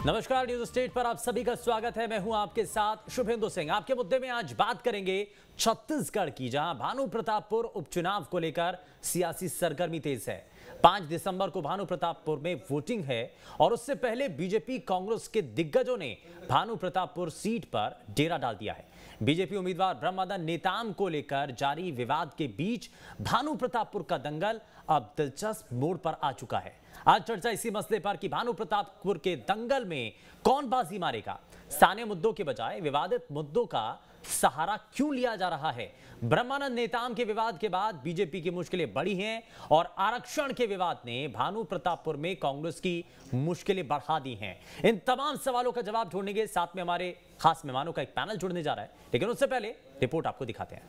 नमस्कार, news state पर आप सभी का स्वागत है। मैं हूं आपके साथ शुभेंदु सिंह। आपके मुद्दे में आज बात करेंगे छत्तीसगढ़ की, जहां भानु प्रतापपुर उपचुनाव को लेकर सियासी सरगर्मी तेज है। 5 दिसंबर को भानु प्रतापपुर में वोटिंग है और उससे पहले बीजेपी कांग्रेस के दिग्गजों ने भानु प्रतापपुर सीट पर डेरा डाल दिया है। बीजेपी उम्मीदवार ब्रह्मानंद नेताम को लेकर जारी विवाद के बीच भानु प्रतापपुर का दंगल अब दिलचस्प मोड़ पर आ चुका है। आज चर्चा इसी मसले पर कि भानु प्रतापपुर के दंगल में कौन बाजी मारेगा। स्थानीय मुद्दों के बजाय विवादित मुद्दों का सहारा क्यों लिया जा रहा है। ब्रह्मानंद नेताम के विवाद के बाद बीजेपी की मुश्किलें बढ़ी हैं और आरक्षण के विवाद ने भानु प्रतापपुर में कांग्रेस की मुश्किलें बढ़ा दी हैं। इन तमाम सवालों का जवाब ढूंढने के साथ में हमारे खास मेहमानों का एक पैनल जुड़ने जा रहा है, लेकिन उससे पहले रिपोर्ट आपको दिखाते हैं।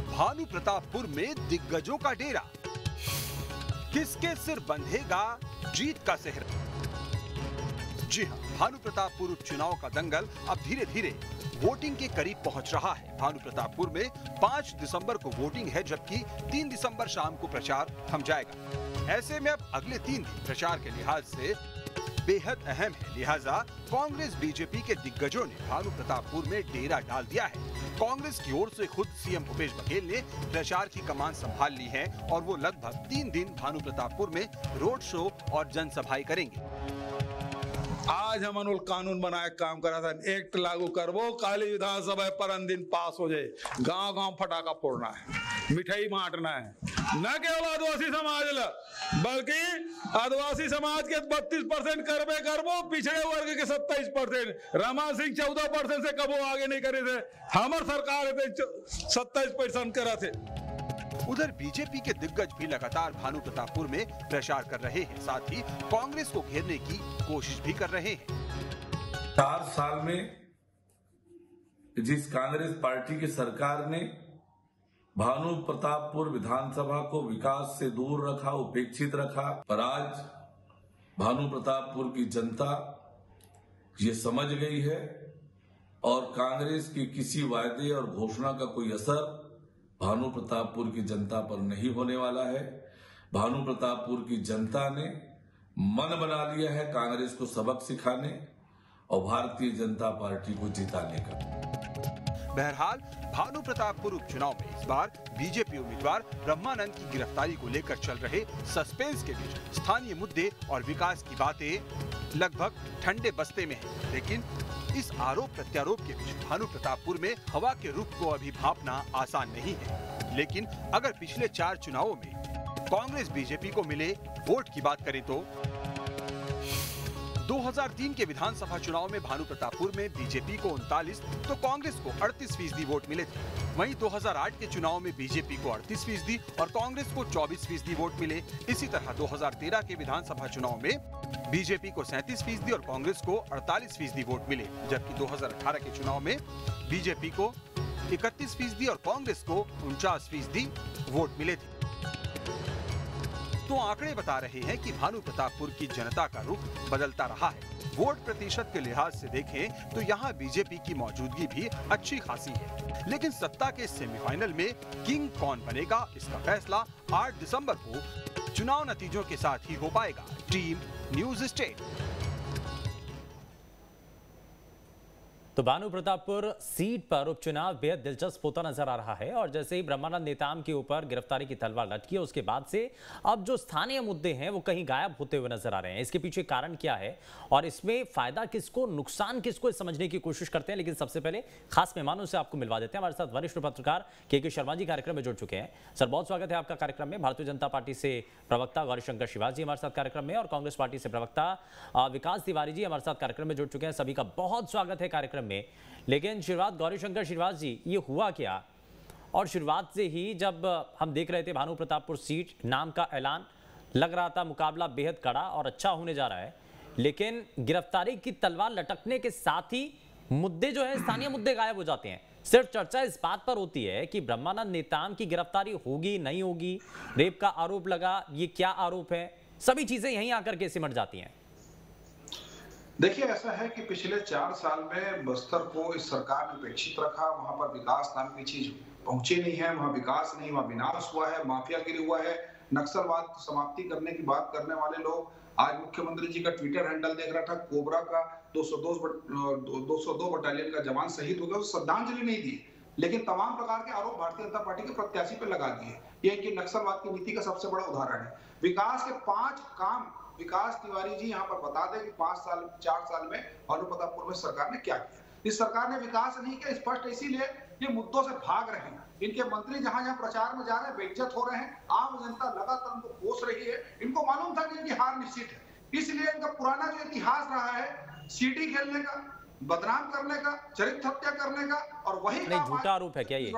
भानु प्रतापपुर में दिग्गजों का डेरा, किसके सिर बंधेगा जीत का सेहरा। जी हां, भानु प्रतापपुर उपचुनाव का दंगल अब धीरे धीरे वोटिंग के करीब पहुंच रहा है। भानु प्रतापपुर में 5 दिसंबर को वोटिंग है, जबकि 3 दिसंबर शाम को प्रचार थम जाएगा। ऐसे में अब अगले 3 दिन प्रचार के लिहाज से बेहद अहम है। लिहाजा कांग्रेस बीजेपी के दिग्गजों ने भानु प्रतापपुर में डेरा डाल दिया है। कांग्रेस की ओर से खुद सीएम भूपेश बघेल ने प्रचार की कमान संभाल ली है और वो लगभग 3 दिन भानु प्रतापपुर में रोड शो और जनसभाएं करेंगे। आज हमन कानून बनाए काम करा था, एक्ट लागू करवो, काली विधानसभा पर दिन पास हो जाए। गांव गांव फटाका फोड़ना है, मिठाई बांटना है, न केवल आदिवासी समाज ला, बल्कि आदिवासी समाज के 32% करबे करबो, पिछड़े वर्ग के 27%, रमा सिंह 14% से कबो आगे नहीं करे थे, हमार सरकार 27% करा थे। उधर बीजेपी के दिग्गज भी लगातार भानु प्रतापपुर में प्रचार कर रहे हैं, साथ ही कांग्रेस को घेरने की कोशिश भी कर रहे हैं। 4 साल में जिस कांग्रेस पार्टी की सरकार ने भानु प्रतापपुर विधानसभा को विकास से दूर रखा, उपेक्षित रखा, पर आज भानु प्रतापपुर की जनता ये समझ गई है और कांग्रेस की किसी वायदे और घोषणा का कोई असर भानु प्रतापपुर की जनता पर नहीं होने वाला है। भानु प्रतापपुर की जनता ने मन बना लिया है कांग्रेस को सबक सिखाने और भारतीय जनता पार्टी को जिताने का। बहरहाल भानु प्रतापपुर उपचुनाव में इस बार बीजेपी उम्मीदवार ब्रह्मानंद की गिरफ्तारी को लेकर चल रहे सस्पेंस के बीच स्थानीय मुद्दे और विकास की बातें लगभग ठंडे बस्ते में हैं। लेकिन इस आरोप प्रत्यारोप के बीच भानु प्रतापपुर में हवा के रुख को अभी भांपना आसान नहीं है। लेकिन अगर पिछले 4 चुनावों में कांग्रेस बीजेपी को मिले वोट की बात करें तो 2003 के विधानसभा चुनाव में भानु प्रतापपुर में बीजेपी को 39 तो कांग्रेस को 38% वोट मिले थे। वहीं 2008 के चुनाव में बीजेपी को 38% और कांग्रेस को 24% वोट मिले। इसी तरह 2013 के विधानसभा चुनाव में बीजेपी को 37% और कांग्रेस को 48% वोट मिले, जबकि 2018 के चुनाव में बीजेपी को 31% और कांग्रेस को 49% वोट मिले थे। तो आंकड़े बता रहे हैं कि भानु प्रतापपुर की जनता का रुख बदलता रहा है। वोट प्रतिशत के लिहाज से देखें तो यहाँ बीजेपी की मौजूदगी भी अच्छी खासी है, लेकिन सत्ता के सेमीफाइनल में किंग कौन बनेगा, इसका फैसला 8 दिसंबर को चुनाव नतीजों के साथ ही हो पाएगा। Team news state. तो भानु प्रतापपुर सीट पर उपचुनाव बेहद दिलचस्प होता नजर आ रहा है और जैसे ही ब्रह्मानंद नेताम के ऊपर गिरफ्तारी की तलवार लटकी है, उसके बाद से अब जो स्थानीय मुद्दे हैं वो कहीं गायब होते हुए नजर आ रहे हैं। इसके पीछे कारण क्या है और इसमें फायदा किसको, नुकसान किसको, समझने की कोशिश करते हैं। लेकिन सबसे पहले खास मेहमानों से आपको मिलवा देते हैं। हमारे साथ वरिष्ठ पत्रकार के शर्मा जी कार्यक्रम में जुड़ चुके हैं। सर, बहुत स्वागत है आपका कार्यक्रम में। भारतीय जनता पार्टी से प्रवक्ता गौरीशंकर श्रीवास जी हमारे साथ कार्यक्रम में और कांग्रेस पार्टी से प्रवक्ता विकास तिवारी जी हमारे साथ कार्यक्रम में जुड़ चुके हैं। सभी का बहुत स्वागत है कार्यक्रम में। लेकिन शुरुआत गौरीशंकर श्रीवास जी, ये हुआ क्या? और शुरुआत से ही जब हम देख रहे थे भानु प्रतापपुर सीट नाम का ऐलान, लग रहा था मुकाबला बेहद कड़ा और अच्छा होने जा रहा है, लेकिन गिरफ्तारी की तलवार लटकने के साथ ही मुद्दे जो है, स्थानीय मुद्दे गायब हो जाते हैं। सिर्फ चर्चा इस बात पर होती है कि ब्रह्मानंद नेताम की गिरफ्तारी होगी नहीं होगी, रेप का आरोप लगा, ये क्या आरोप है, सभी चीजें यहीं आकर के सिमट जाती हैं। देखिए, ऐसा है कि पिछले 4 साल में बस्तर को इस सरकार ने उपेक्षित रखा। वहां पर विकास नाम की चीज पहुंची नहीं है, वहां विकास नहीं, वहां विनाश हुआ है, माफियागिरी हुआ है। नक्सलवाद की समाप्ति करने की बात करने वाले लोग, आज मुख्यमंत्री जी का ट्विटर हैंडल देख रहा था, कोबरा का 202 बटालियन का जवान शहीद हो गया, उसे श्रद्धांजलि नहीं दी, लेकिन तमाम प्रकार के आरोप भारतीय जनता पार्टी के प्रत्याशी पे लगा दिए। ये कि नक्सलवाद की नीति का सबसे बड़ा उदाहरण है। विकास के 5 काम विकास तिवारी जी यहाँ पर बता दें कि 4 साल में भानु प्रतापपुर में सरकार ने क्या किया। इस सरकार ने विकास नहीं किया, स्पष्ट इसीलिए ये मुद्दों से भाग रहे हैं। इनके मंत्री जहां जहां प्रचार में जा रहे हैं, बेइज्जत हो रहे हैं, आम जनता लगातार उनको कोस रही है। इनको मालूम था कि इनकी हार निश्चित है, इसलिए इनका पुराना जो इतिहास रहा है सीटी खेलने का, बदनाम करने का, चरित्र हत्या करने का, और वही नहीं, झूठा आरोप है क्या ये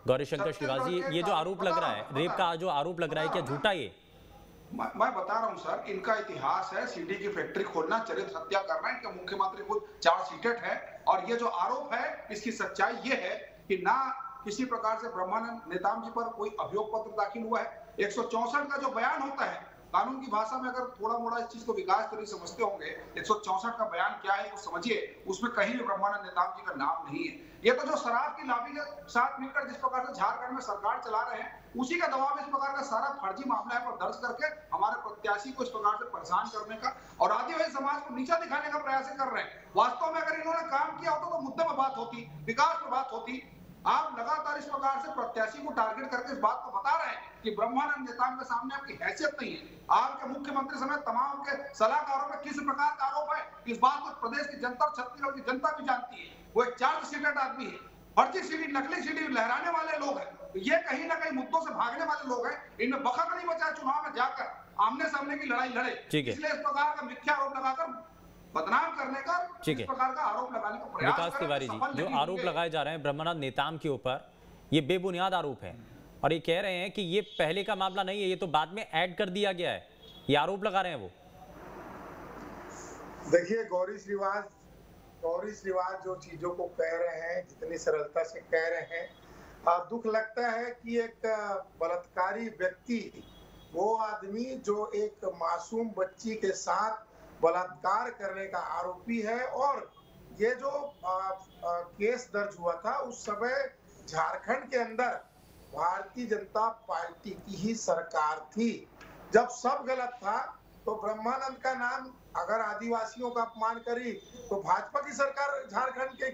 गौरीशंकर श्रीवास जी? ये जो आरोप लग रहा है, रेप का जो आरोप लग रहा है, क्या झूठा ये? मैं बता रहा हूं सर, इनका इतिहास है सीडी की फैक्ट्री खोलना, चरित्र हत्या करना। इनका मुख्यमंत्री खुद चार्ज शीटेड है, और ये जो आरोप है इसकी सच्चाई ये है कि ना किसी प्रकार से ब्रह्मानंद नेताम जी पर कोई अभियोग पत्र दाखिल हुआ है। 164 का जो बयान होता है, कानून की भाषा में अगर थोड़ा मोड़ा इस चीज को विकास तरीके समझते होंगे, 164 का बयान क्या है वो समझिए, उसमें कहीं भी ब्रह्मानंद नेताम जी का नाम नहीं है। ये तो जो शराब की लॉबी के साथ मिलकर जिस प्रकार से झारखंड में सरकार चला रहे हैं, उसी का दबाव इस प्रकार का सारा फर्जी मामला है पर दर्ज करके हमारे प्रत्याशी को इस प्रकार से परेशान करने का और आदिवासी समाज को नीचा दिखाने का प्रयास कर रहे हैं। वास्तव में अगर इन्होंने काम किया होता तो मुद्दे पर बात होती, विकास पर बात होती। आप लगातार इस प्रकार से प्रत्याशी को टारगेट करके इस बात को बता रहे हैं कि ब्रह्मानंद नेताम के सामने आपकी हैसियत नहीं है। आपके मुख्यमंत्री समेत तमाम के सलाहकारों में किस प्रकार का आरोप है, इस बात को प्रदेश की जनता और छत्तीसगढ़ की जनता भी जानती है। वो एक चार्ज शीटेड आदमी है, फर्जी सीडी, नकली सीडी लहराने वाले लोग हैं। तो ये कहीं ना कहीं मुद्दों से भागने वाले लोग हैं। इनमें बखत नहीं बचा चुनाव में जाकर आमने सामने की लड़ाई लड़े, इसलिए इस प्रकार का मिथ्या आरोप लगाकर बदनाम करने का, इस प्रकार का आरोप लगाने का प्रयास। विकास तिवारी जी, जो आरोप लगाए जा रहे हैं ब्रह्मानंद नेताम के ऊपर, ये बेबुनियाद आरोप है, और ये कह रहे हैं कि ये पहले का मामला नहीं है, ये तो बाद में ऐड कर दिया गया है। ये आरोप लगा रहे हैं वो। देखिए गौरी श्रीवास जो चीजों को कह रहे हैं, जितनी सरलता से कह रहे हैं, दुख लगता है कि एक बलात्कारी व्यक्ति, वो आदमी जो एक मासूम बच्ची के साथ बलात्कार करने का आरोपी है, और ये जो केस दर्ज हुआ था उस समय झारखंड के अंदर भारतीय जनता पार्टी की ही सरकार थी। जब सब गलत था तो ब्रह्मानंद का नाम, अगर आदिवासियों का अपमान करी तो भाजपा की सरकार झारखंड के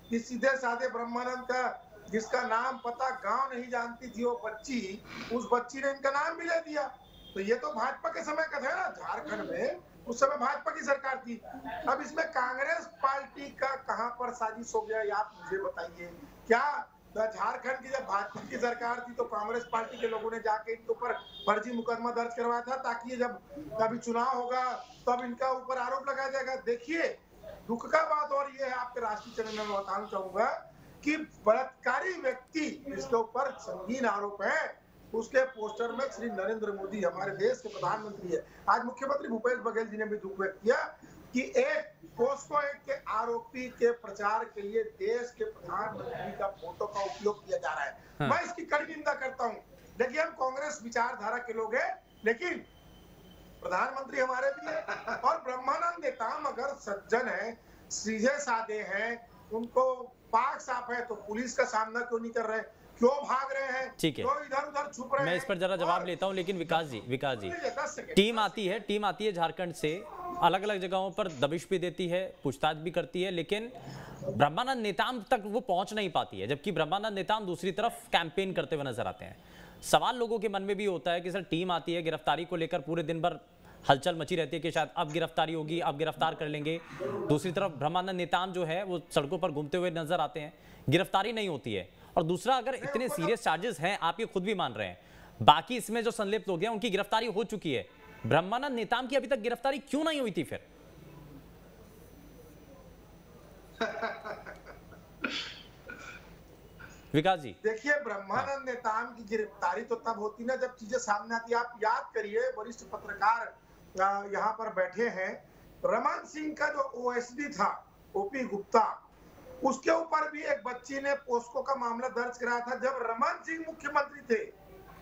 की सीधे साधे ब्रह्मानंद का, जिसका नाम पता गांव नहीं जानती थी वो बच्ची, उस बच्ची ने इनका नाम भी ले दिया। तो ये तो भाजपा के समय का था ना, झारखंड में उस समय भाजपा की सरकार थी। अब इसमें कांग्रेस पार्टी का कहां पर साजिश हो गया, आप मुझे बताइए। क्या झारखंड की जब भाजपा की सरकार थी तो कांग्रेस पार्टी के लोगों ने जाके इनके ऊपर फर्जी मुकदमा दर्ज करवाया था, ताकि जब कभी चुनाव होगा तब इनका ऊपर आरोप लगाया जाएगा। देखिए दुख का बात और ये है, आपके राष्ट्रीय चैनल में बताना चाहूंगा कि बलात्कारी व्यक्ति जिसके ऊपर संगीन आरोप है, उसके पोस्टर में श्री नरेंद्र मोदी, हमारे देश के प्रधानमंत्री है। आज मुख्यमंत्री भूपेश बघेल जी ने भी दुख व्यक्त किया कि एक पोस्को के आरोपी के प्रचार के लिए देश के प्रधानमंत्री का फोटो का उपयोग किया जा रहा है। हाँ। मैं इसकी कड़ी निंदा करता हूँ। देखिए हम कांग्रेस विचारधारा के लोग हैं, लेकिन प्रधानमंत्री हमारे भी है, और ब्रह्मानंद नेताम अगर सज्जन है, सीधे साधे हैं, उनको पाक साफ है, तो पुलिस का सामना क्यों नहीं कर रहे, क्यों भाग रहे हैं, ठीक है, क्यों इधर उधर छुप रहे हैं? मैं इस पर जरा जवाब लेता हूं, लेकिन विकास जी टीम आती है झारखंड से, अलग अलग जगहों पर दबिश भी देती है, पूछताछ भी करती है, लेकिन ब्रह्मानंद नेताम तक वो पहुंच नहीं पाती है, जबकि ब्रह्मानंद नेताम दूसरी तरफ कैंपेन करते हुए नजर आते हैं। सवाल लोगों के मन में भी होता है कि सर टीम आती है, गिरफ्तारी को लेकर पूरे दिन भर हलचल मची रहती है कि शायद अब गिरफ्तारी होगी, अब गिरफ्तार कर लेंगे। दूसरी तरफ ब्रह्मानंद नेताम जो है वो सड़कों पर घूमते हुए नजर आते हैं, गिरफ्तारी नहीं होती है। और दूसरा, अगर इतने सीरियस चार्जेस हैं, आप ये खुद भी मान रहे हैं, बाकी इसमें जो संलिप्त हो गया उनकी गिरफ्तारी हो चुकी है, ब्रह्मानंद नेताम की अभी तक गिरफ्तारी क्यों नहीं हुई थी फिर? विकास जी देखिए, ब्रह्मानंद नेताम की गिरफ्तारी तो तब होती ना जब चीजें सामने आती। आप याद करिए, वरिष्ठ पत्रकार यहाँ पर बैठे हैं, रमन सिंह का जो ओएसडी था ओपी गुप्ता, उसके ऊपर भी एक बच्ची ने पोस्को का मामला दर्ज कराया था। जब रमन सिंह मुख्यमंत्री थे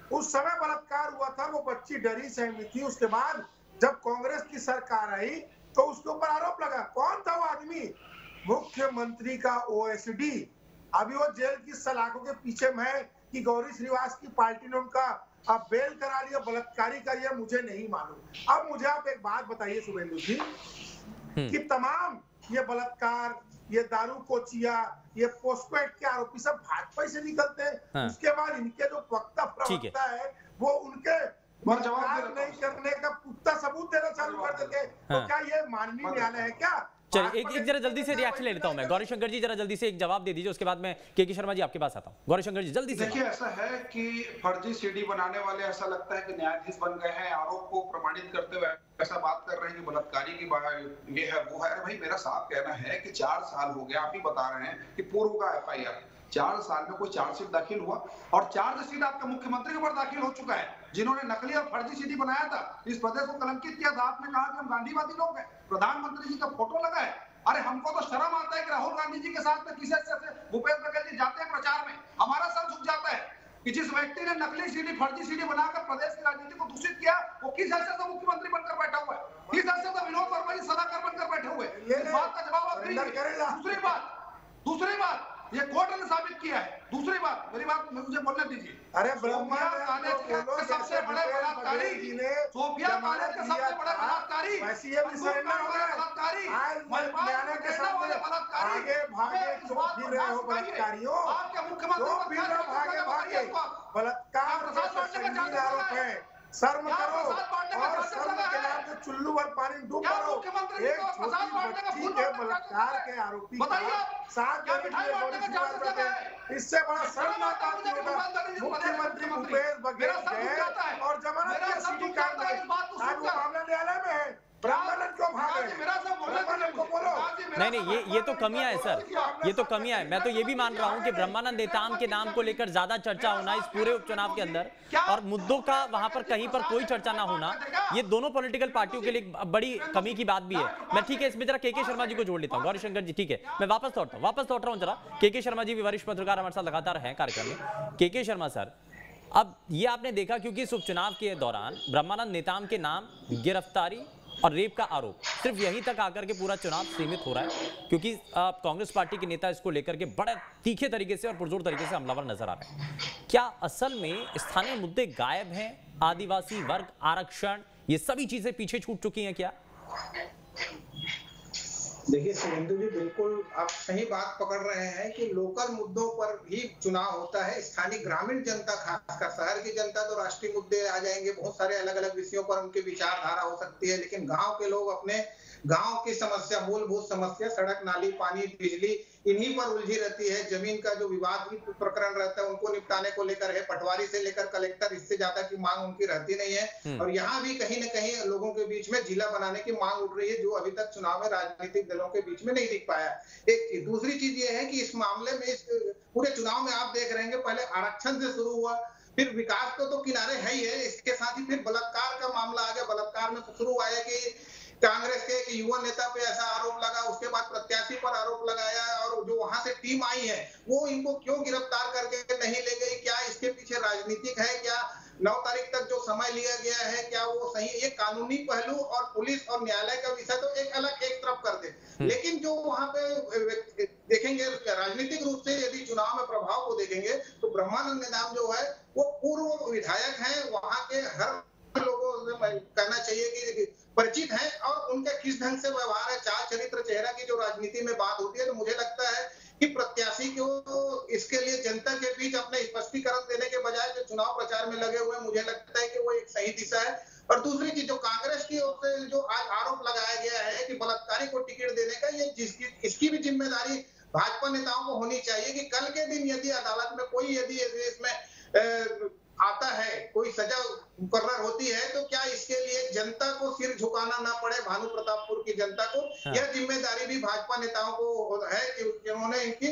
उस समय बलात्कार हुआ था, वो बच्ची डरी सहमी थी। उसके बाद जब कांग्रेस की सरकार आई तो उसके ऊपर आरोप लगा। कौन था वो आदमी? मुख्यमंत्री का ओएसडी। अभी वो जेल की सलाखों के पीछे में है कि गौरी श्रीवास की पार्टी ने उनका अब बेल करा लिया, बलात्कारी कर लिया, मुझे नहीं मालूम। अब मुझे आप एक बात बताइए शुभेंदु जी, कि तमाम ये बलात्कार, ये दारू कोचिया, ये पोस्को एक्ट के आरोपी सब भाजपा से निकलते हैं। उसके बाद इनके जो वक्ता प्रवक्ता है वो उनके जवाब नहीं करने का पुख्ता सबूत देना चालू कर देते। तो क्या ये माननीय न्यायालय है क्या? चलिए एक जरा जल्दी से रिएक्शन ले लेता हूं मैं। गौरीशंकर जी जरा जल्दी से एक जवाब दे दीजिए, उसके बाद मैं के शर्मा जी आपके पास आता हूं। गौरीशंकर जी जल्दी से। देखिए ऐसा है कि फर्जी सीडी बनाने वाले ऐसा लगता है कि न्यायाधीश बन गए हैं, आरोप को प्रमाणित करते हुए ऐसा बात कर रहे हैं कि बलात्कारी की ये है वो है। भाई मेरा साफ कहना है कि 4 साल हो गया, आप ही बता रहे हैं कि पूर्व का FIR 4 साल में कोई चार्जशीट दाखिल हुआ, और चार्जशीट आपके मुख्यमंत्री के ऊपर दाखिल हो चुका है जिन्होंने नकली और फर्जी सीडी बनाया था, इस प्रदेश को कलंकित किया था। आपने कहा कि हम गांधीवादी लोग हैं, प्रधानमंत्री जी का फोटो लगा है। अरे हमको तो शर्म आता है कि राहुल गांधी जी के साथ में किसी से भूपेश बघेल जी जाते हैं प्रचार में, हमारा सर झुक जाता है कि जिस व्यक्ति ने नकली सीडी फर्जी सीडी बनाकर प्रदेश की राजनीति को दूषित किया वो किस हैसियत से मुख्यमंत्री बनकर बैठा हुआ है, किस हैसियत से विनोद वर्मा जी सलाहकार बनकर बैठे हुए। इस बात का जवाब आप दीजिए। दूसरी बात ये कोर्ट ने साबित किया है। दूसरी बात, मेरी बात मुझे बोलने दीजिए। अरे सोफिया कॉलेज के सबसे बड़े बलात्कारी, सोफिया कॉलेज के सबसे बड़े बलात्कारी, आपके मुख्यमंत्री बलात्कार आरोप है। शर्म करो और शर्म के नाम पे चुल्लू भर पानी डूब करो। एक छोटी बच्ची के बलात्कार के आरोपी इससे बड़ा शर्मनाक बात होगा। मुख्यमंत्री भूपेश बघेल गए और जमानत की सीडी काट गए। आज वो मामला न्यायालय में है, ब्राह्मण क्यों भागे? नहीं ये तो कमियां है सर, ये तो कमियां है। मैं तो ये भी मान रहा हूं कि ब्रह्मानंद नेताम के नाम को लेकर ज्यादा चर्चा होना इस पूरे उपचुनाव के अंदर, और मुद्दों का वहां पर कहीं पर कोई चर्चा ना होना, ये दोनों पॉलिटिकल पार्टियों के लिए बड़ी कमी की बात भी है। मैं ठीक है, इसमें जरा के शर्मा जी को जोड़ लेता हूँ। गौरीशंकर जी ठीक है, मैं वापस लौट रहा हूँ जरा। के शर्मा जी भी वरिष्ठ पत्रकार हमारे साथ लगातार हैं कार्यक्रम में। के शर्मा सर, अब ये आपने देखा क्योंकि इस उपचुनाव के दौरान ब्रह्मानंद नेताम के नाम, गिरफ्तारी और रेप का आरोप सिर्फ यहीं तक आकर के पूरा चुनाव सीमित हो रहा है, क्योंकि कांग्रेस पार्टी के नेता इसको लेकर के बड़े तीखे तरीके से और पुरजोर तरीके से हमलावर नजर आ रहे हैं। क्या असल में स्थानीय मुद्दे गायब हैं? आदिवासी वर्ग, आरक्षण, ये सभी चीजें पीछे छूट चुकी हैं क्या? देखिए शुभेंदु जी, बिल्कुल आप सही बात पकड़ रहे हैं कि लोकल मुद्दों पर भी चुनाव होता है। स्थानीय ग्रामीण जनता, खासकर शहर की जनता तो राष्ट्रीय मुद्दे आ जाएंगे, बहुत सारे अलग अलग विषयों पर उनकी विचारधारा हो सकती है, लेकिन गांव के लोग अपने गांव की समस्या, मूलभूत समस्या, सड़क, नाली, पानी, बिजली, इन्हीं पर उलझी रहती है। जमीन का जो विवादित प्रकरण रहता है उनको निपटाने को लेकर है, पटवारी से लेकर कलेक्टर, इससे ज्यादा की मांग उनकी रहती नहीं है। और यहाँ भी कहीं न कहीं लोगों के बीच में जिला बनाने की मांग उठ रही है, जो अभी तक चुनाव में राजनीतिक दलों के बीच में नहीं दिख पाया। एक चीज, दूसरी चीज ये है कि इस मामले में, इस पूरे चुनाव में आप देख रहे हैं, पहले आरक्षण से शुरू हुआ, फिर विकास तो किनारे है ही है, इसके साथ ही फिर बलात्कार का मामला आ गया। बलात्कार में तो शुरू आया कि कांग्रेस के एक युवा नेता पे ऐसा आरोप लगा, उसके बाद प्रत्याशी पर आरोप लगाया, और जो वहां से टीम आई है वो इनको क्यों गिरफ्तार करके नहीं ले गई? क्या इसके पीछे राजनीतिक है? क्या 9 तारीख तक जो समय लिया गया है क्या वो सही? ये कानूनी पहलू और पुलिस और न्यायालय का विषय तो एक अलग एक तरफ कर दे, लेकिन जो वहां पे देखेंगे राजनीतिक रूप से, यदि चुनाव में प्रभाव को देखेंगे तो ब्रह्मानंद नेताम जो है वो पूर्व विधायक हैं, वहां के हर लोगों से कहना चाहिए कि परिचित हैं, और उनका किस ढंग से व्यवहार है, चाल चरित्र, चेहरा की जो राजनीति में बात होती है, तो मुझे लगता है कि प्रत्याशी को इसके लिए जनता के बीच अपने स्पष्टीकरण देने के बजाय जो चुनाव प्रचार में लगे हुए हैं, मुझे लगता है कि वो एक सही दिशा है। और दूसरी चीज, जो कांग्रेस की ओर से जो आज आरोप लगाया गया है कि बलात्कारी को टिकट देने का, ये इसकी भी जिम्मेदारी भाजपा नेताओं को होनी चाहिए कि कल के दिन यदि अदालत में कोई यदि इसमें आता है, कोई सजा मुकर्रर होती है, तो क्या इसके लिए जनता को सिर झुकाना ना पड़े, भानु प्रतापपुर की जनता को। यह जिम्मेदारी भी भाजपा नेताओं को है कि उन्होंने इनकी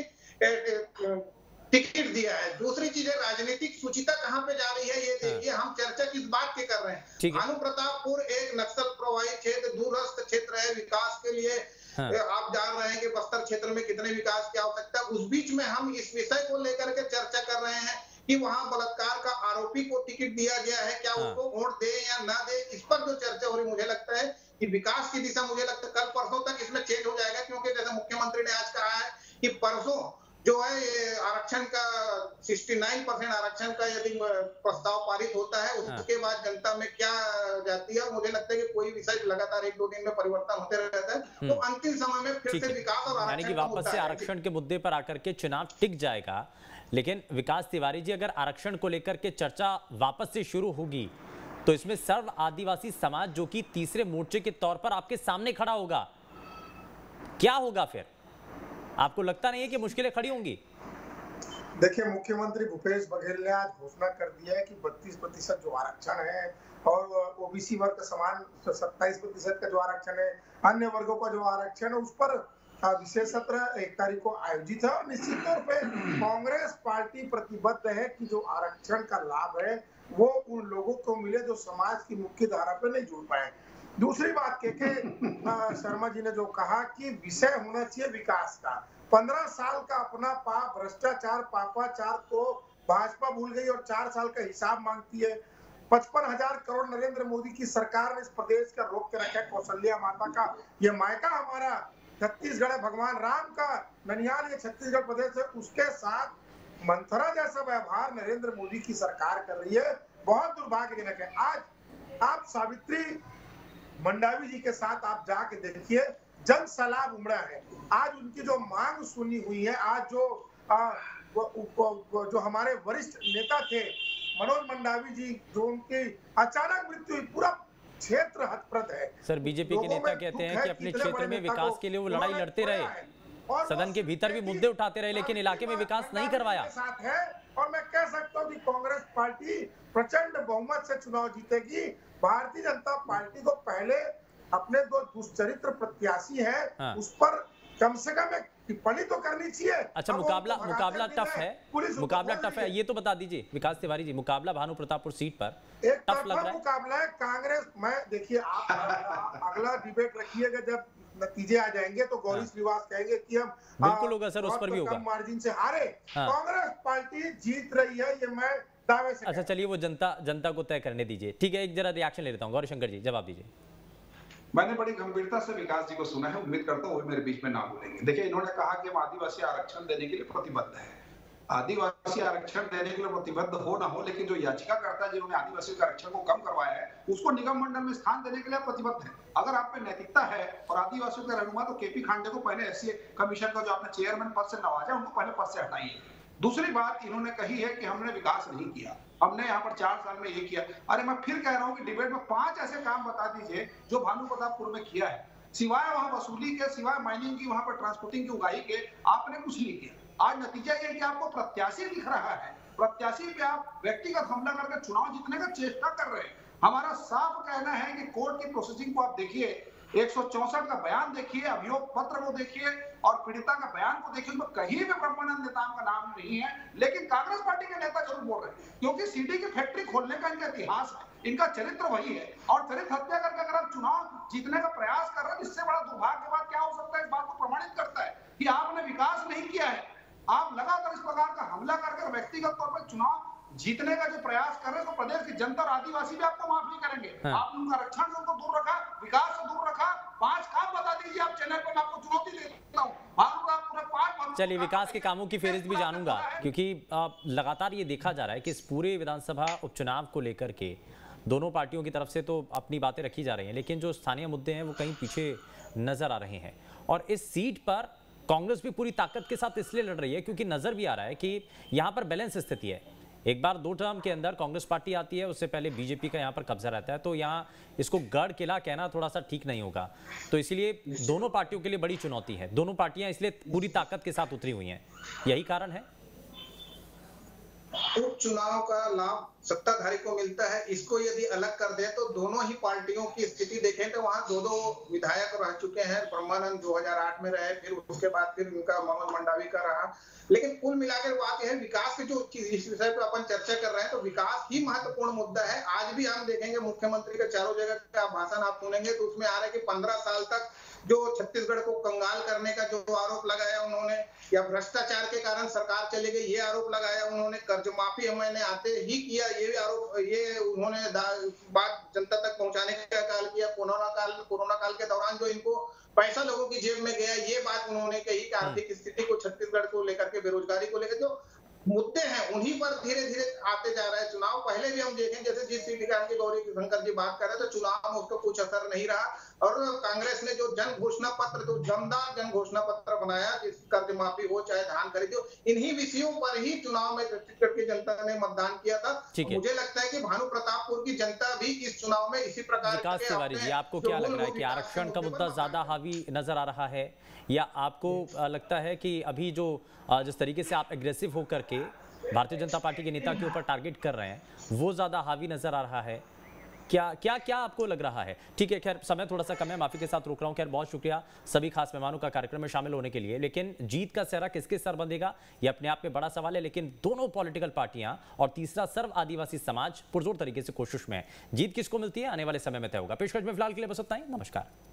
टिकट दिया है। दूसरी चीज है, राजनीतिक सुचिता कहाँ पे जा रही है, ये देखिए। हम चर्चा किस बात की कर रहे हैं? भानु प्रतापपुर एक नक्सल प्रभावित क्षेत्र, दूरस्थ क्षेत्र है, विकास के लिए आप जान रहे हैं कि बस्तर क्षेत्र में कितने विकास की आवश्यकता है। उस बीच में हम इस विषय को लेकर के चर्चा कर रहे हैं कि वहां बलात्कार का आरोपी को टिकट दिया गया है, क्या उसको वोट दे या ना दे, इस पर जो चर्चा हो रही, मुझे लगता है कि विकास की दिशा मुझे लगता है कल परसों तक इसमें चेंज हो जाएगा, क्योंकि जैसे मुख्यमंत्री ने आज कहा है कि परसों जो है ये आरक्षण का 69% आरक्षण का यदि प्रस्ताव पारित होता है, उसके बाद जनता में क्या जाती है। मुझे लगता है कि कोई विषय लगातार 1-2 दिन में परिवर्तन होते रहता है, तो अंतिम समय में फिर से विकास और यानी कि वापस से आरक्षण के मुद्दे पर आकर के चुनाव टिक जाएगा। लेकिन विकास तिवारी जी, अगर आरक्षण को लेकर के चर्चा वापस से शुरू होगी तो इसमें सर्व आदिवासी समाज जो कि तीसरे मोर्चे के तौर पर आपके सामने खड़ा होगा, क्या होगा फिर? आपको लगता नहीं है कि मुश्किलें खड़ी होंगी? देखिए, मुख्यमंत्री भूपेश बघेल ने आज घोषणा कर दिया है कि 32% जो आरक्षण है और ओबीसी वर्ग का समान 27% का जो आरक्षण है, अन्य वर्गों का जो आरक्षण है, उस पर विशेष सत्र 1 तारीख को आयोजित है। और निश्चित तौर पे कांग्रेस पार्टी प्रतिबद्ध है कि जो आरक्षण का लाभ है वो उन लोगों को मिले जो समाज की मुख्य धारा पे नहीं जुड़ पाए। दूसरी बात के शर्मा जी ने जो कहा कि विषय होना चाहिए विकास का। 15 साल का अपना पाप भ्रष्टाचार पापाचार को भाजपा भूल गई और 4 साल का हिसाब मांगती है। 55,000 करोड़ नरेंद्र मोदी की सरकार ने इस प्रदेश का रोक के रखा है। कौशल्या माता का ये मायका हमारा छत्तीसगढ़ है, भगवान राम का ननिहाल ये छत्तीसगढ़ प्रदेश है। उसके साथ मंथरा जैसा व्यवहार नरेंद्र मोदी की सरकार कर रही है, बहुत दुर्भाग्यजनक है। आज आप सावित्री मंडावी जी के साथ आप जाके देखिए, जन सैलाब उमड़ा है। आज उनकी जो मांग सुनी हुई है, आज जो हमारे वरिष्ठ नेता थे मनोज मंडावी जी, जो उनकी अचानक मृत्यु हुई, पूरा क्षेत्र हतप्रत है। सर, बीजेपी के नेता कहते हैं कि अपने क्षेत्र में विकास के लिए वो लड़ाई लड़ते रहे, सदन के भीतर भी मुद्दे उठाते रहे, लेकिन इलाके में विकास नहीं करवाया। साथ है और मैं कह सकता हूँ कि कांग्रेस पार्टी प्रचंड बहुमत से चुनाव जीतेगी। भारतीय जनता पार्टी को पहले अपने जो दुष्चरित्र प्रत्याशी है उस पर कम से कम एक टिप्पणी तो करनी चाहिए। अच्छा, मुकाबला टफ है, मुकाबला टफ है, ये तो बता दीजिए विकास तिवारी जी। मुकाबला भानु प्रतापपुर सीट पर एक टफ लग रहा है। मुकाबला है कांग्रेस में। देखिए, आप अगला डिबेट रखिएगा, जब नतीजे आ जाएंगे तो गौरी श्रीवास कहेंगे कि हम बिल्कुल होगा सर, उस पर भी होगा, मार्जिन से हारे। कांग्रेस पार्टी जीत रही है, ये मैं दावे से। अच्छा, चलिए वो जनता को तय करने दीजिए। ठीक है, एक जरा रिएक्शन ले लेता हूँ। गौरीशंकर जी, जवाब दीजिए। मैंने बड़ी गंभीरता से विकास जी को सुना है, उम्मीद करता हूँ वो मेरे बीच में ना बोलेंगे। देखिए, इन्होंने कहा कि हम आदिवासी आरक्षण देने के लिए प्रतिबद्ध है। आदिवासी आरक्षण देने के लिए प्रतिबद्ध हो ना हो, लेकिन जो याचिकाकर्ता जिन्होंने आदिवासी के आरक्षण को कम करवाया है, उसको निगम मंडल में स्थान देने के लिए प्रतिबद्ध है। अगर आप पे नैतिकता है और आदिवासियों का रहनुमा, तो केपी खांडे को पहले एससी कमीशन का जो आपने चेयरमैन पद से नवाजा, उनको पहले पद से हटाइए। दूसरी बात इन्होंने कही है कि हमने विकास नहीं किया, हमने यहाँ पर 4 साल में ये किया। अरे मैं फिर कह रहा हूँ कि डिबेट में 5 ऐसे काम बता दीजिए जो भानु प्रतापपुर में किया है, सिवाय वहां वसूली के, सिवाय माइनिंग की, वहां पर ट्रांसपोर्टिंग की, उगाही के, आपने कुछ नहीं किया। आज नतीजा ये है कि आपको प्रत्याशी दिख रहा है, प्रत्याशी पे आप व्यक्तिगत हमला करके चुनाव जीतने का चेष्टा कर रहे हैं। हमारा साफ कहना है कि कोर्ट की प्रोसेसिंग को आप देखिए, 164 का बयान देखिए, अभियोग पत्र को देखिए और पीड़िता का बयान को देखिए, उसमें कहीं भी ब्रह्मानंद नेताम का नाम नहीं है। लेकिन कांग्रेस पार्टी के नेता जरूर बोल रहे हैं, क्योंकि सीडी की फैक्ट्री खोलने का इनका इतिहास है, इनका चरित्र वही है। और चरित्र हत्या करके अगर आप चुनाव जीतने का प्रयास कर रहे हैं, इससे बड़ा दुर्भाग्य के बाद क्या हो सकता है? इस बात को प्रमाणित करता है कि आपने विकास नहीं किया है। आप लगातार इस प्रकार का हमला करके व्यक्तिगत तौर पर चुनाव जीतने का जो प्रयास कर रहे हैं, तो प्रदेश की जनता और आदिवासी भी आपको माफ नहीं करेंगे। आपने उनका आरक्षण से उनको दूर रखा, विकास से दूर रखा। 5 काम बता दीजिए आप चैनल पर, मैं आपको चुनौती देता हूँ। चलिए, विकास के कामों की फेहरिस्त भी जानूंगा, क्योंकि लगातार ये देखा जा रहा है कि इस पूरे विधानसभा उपचुनाव को लेकर के दोनों पार्टियों की तरफ से तो अपनी बातें रखी जा रही हैं, लेकिन जो स्थानीय मुद्दे हैं वो कहीं पीछे नजर आ रहे हैं। और इस सीट पर कांग्रेस भी पूरी ताकत के साथ इसलिए लड़ रही है क्योंकि नजर भी आ रहा है कि यहाँ पर बैलेंस स्थिति है। एक बार 2 टर्म के अंदर कांग्रेस पार्टी आती है, उससे पहले बीजेपी का यहाँ पर कब्जा रहता है, तो यहाँ इसको गढ़ किला कहना थोड़ा सा ठीक नहीं होगा। तो इसलिए दोनों पार्टियों के लिए बड़ी चुनौती है। दोनों पार्टियां इसलिए पूरी ताकत के साथ उतरी हुई हैं, यही कारण है। उपचुनाव का लाभ सत्ताधारी को मिलता है, इसको यदि अलग कर दे तो दोनों ही पार्टियों की स्थिति देखें तो वहां 2 विधायक रह चुके हैं। ब्रह्मानंद 2008 में रहे, फिर उसके बाद फिर उनका मनोज मंडावी का रहा। लेकिन कुल मिलाकर बात यह है, विकास के जो इस विषय पर अपन चर्चा कर रहे हैं, तो विकास ही महत्वपूर्ण मुद्दा है। आज भी हम देखेंगे मुख्यमंत्री का चारों जगह का भाषण आप सुनेंगे तो उसमें आ रहा है कि 15 साल तक जो छत्तीसगढ़ को कंगाल करने का जो आरोप लगाया उन्होंने, या भ्रष्टाचार के कारण सरकार चली गई ये आरोप लगाया उन्होंने, कर्ज माफी मैंने आते ही किया ये भी आरोप, ये उन्होंने बात जनता तक पहुंचाने का काल किया। कोरोना काल के दौरान जो इनको पैसा लोगों की जेब में गया, ये बात उन्होंने कही कि आर्थिक स्थिति को, छत्तीसगढ़ को लेकर के, बेरोजगारी को लेकर जो मुद्दे हैं उन्हीं पर धीरे धीरे आते जा रहा है। चुनाव पहले भी हम देखें, जैसे जिस सीट की गौरी शंकर जी बात कर रहे थे, तो चुनाव में उसका कुछ असर नहीं रहा। और कांग्रेस ने जो जन घोषणा पत्र, तो दमदार जन घोषणा पत्र बनाया, कर्ज माफी हो चाहे धान खरीदी हो, इन्हीं विषयों पर ही चुनाव में छत्तीसगढ़ की जनता ने मतदान किया था। मुझे लगता है कि भानु प्रतापपुर की जनता भी इस चुनाव में इसी प्रकार विकास तिवारी जी, आपको क्या लग रहा है कि आरक्षण का मुद्दा ज्यादा हावी नजर आ रहा है, या आपको लगता है कि अभी जो जिस तरीके से आप एग्रेसिव होकर के भारतीय जनता पार्टी के नेता के ऊपर टारगेट कर रहे हैं वो ज्यादा हावी नजर आ रहा है? क्या आपको लग रहा है? ठीक है, खैर समय थोड़ा सा कम है, माफी के साथ रोक रहा हूं। खैर बहुत शुक्रिया सभी खास मेहमानों का कार्यक्रम में शामिल होने के लिए। लेकिन जीत का सेहरा किसके सर बंधेगा ये अपने आप में बड़ा सवाल है, लेकिन दोनों पॉलिटिकल पार्टियां और तीसरा सर्व आदिवासी समाज पुरजोर तरीके से कोशिश में है। जीत किसको मिलती है आने वाले समय में तय होगा। पेशकश में फिलहाल के लिए बस इतना ही। नमस्कार।